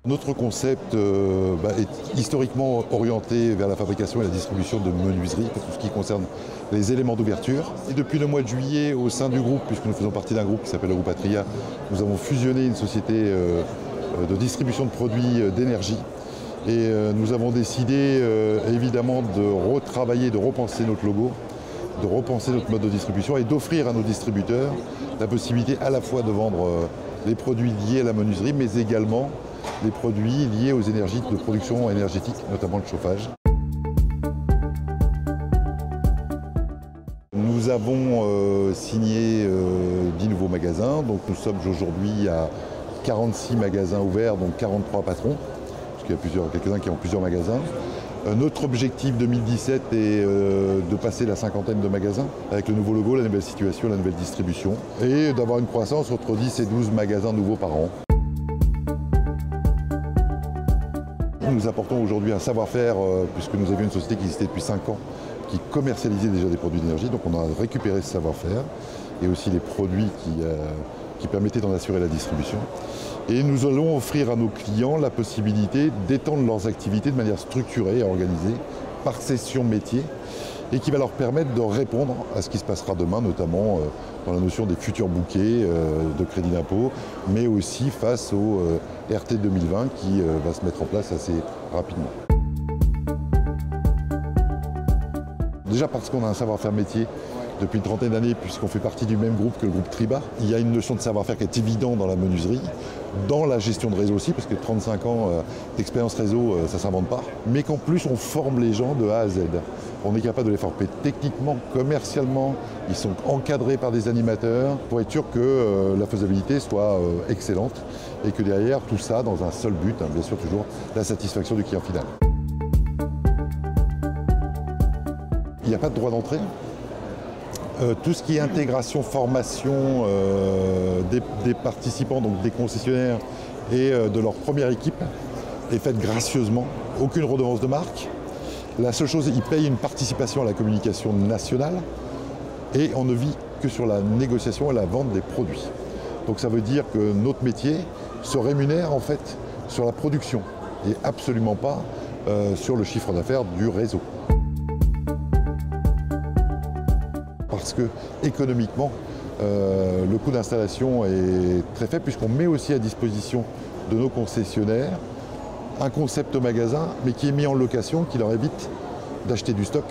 Notre concept est historiquement orienté vers la fabrication et la distribution de menuiseries, pour tout ce qui concerne les éléments d'ouverture. Et depuis le mois de juillet, au sein du groupe, puisque nous faisons partie d'un groupe qui s'appelle le groupe Atria, nous avons fusionné une société de distribution de produits d'énergie. Et nous avons décidé évidemment de retravailler, de repenser notre logo, de repenser notre mode de distribution et d'offrir à nos distributeurs la possibilité à la fois de vendre les produits liés à la menuiserie, mais également les produits liés aux énergies de production énergétique, notamment le chauffage. Nous avons signé 10 nouveaux magasins, donc nous sommes aujourd'hui à 46 magasins ouverts, donc 43 patrons, parce qu'il y a quelques-uns qui ont plusieurs magasins. Notre objectif 2017 est de passer la cinquantaine de magasins avec le nouveau logo, la nouvelle situation, la nouvelle distribution, et d'avoir une croissance entre 10 et 12 magasins nouveaux par an. Nous apportons aujourd'hui un savoir-faire, puisque nous avions une société qui existait depuis 5 ans, qui commercialisait déjà des produits d'énergie, donc on a récupéré ce savoir-faire, et aussi les produits qui permettaient d'en assurer la distribution. Et nous allons offrir à nos clients la possibilité d'étendre leurs activités de manière structurée et organisée, par session métier, et qui va leur permettre de répondre à ce qui se passera demain, notamment dans la notion des futurs bouquets de crédit d'impôt, mais aussi face au RT 2020 qui va se mettre en place assez rapidement. Déjà parce qu'on a un savoir-faire métier depuis une trentaine d'années, puisqu'on fait partie du même groupe que le groupe Triba. Il y a une notion de savoir-faire qui est évidente dans la menuiserie, dans la gestion de réseau aussi, parce que 35 ans d'expérience réseau, ça ne s'invente pas. Mais qu'en plus, on forme les gens de A à Z. On est capable de les former techniquement, commercialement. Ils sont encadrés par des animateurs pour être sûr que la faisabilité soit excellente et que derrière, tout ça dans un seul but, bien sûr toujours, la satisfaction du client final. Il n'y a pas de droit d'entrée. Tout ce qui est intégration, formation des participants, donc des concessionnaires et de leur première équipe est faite gracieusement. Aucune redevance de marque. La seule chose, ils payent une participation à la communication nationale et on ne vit que sur la négociation et la vente des produits. Donc ça veut dire que notre métier se rémunère en fait sur la production et absolument pas sur le chiffre d'affaires du réseau. Parce que économiquement, le coût d'installation est très faible puisqu'on met aussi à disposition de nos concessionnaires un concept magasin, mais qui est mis en location, qui leur évite d'acheter du stock,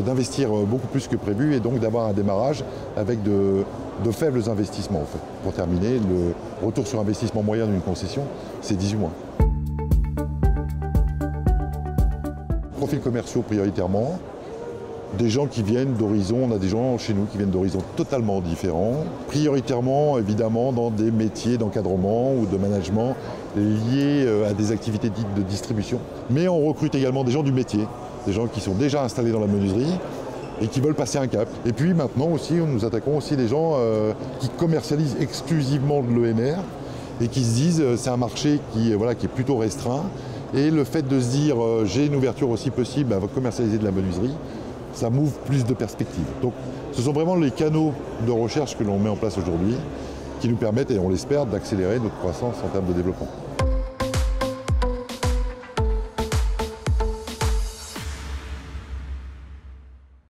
d'investir beaucoup plus que prévu et donc d'avoir un démarrage avec de faibles investissements en fait. Pour terminer, le retour sur investissement moyen d'une concession, c'est 18 mois. Profils commerciaux prioritairement. Des gens qui viennent d'horizons, on a des gens chez nous qui viennent d'horizons totalement différents, prioritairement évidemment dans des métiers d'encadrement ou de management liés à des activités dites de distribution. Mais on recrute également des gens du métier, des gens qui sont déjà installés dans la menuiserie et qui veulent passer un cap. Et puis maintenant aussi, nous attaquons aussi des gens qui commercialisent exclusivement de l'ENR et qui se disent c'est un marché qui est plutôt restreint. Et le fait de se dire j'ai une ouverture aussi possible à commercialiser de la menuiserie, ça m'ouvre plus de perspectives. Donc ce sont vraiment les canaux de recherche que l'on met en place aujourd'hui qui nous permettent, et on l'espère, d'accélérer notre croissance en termes de développement.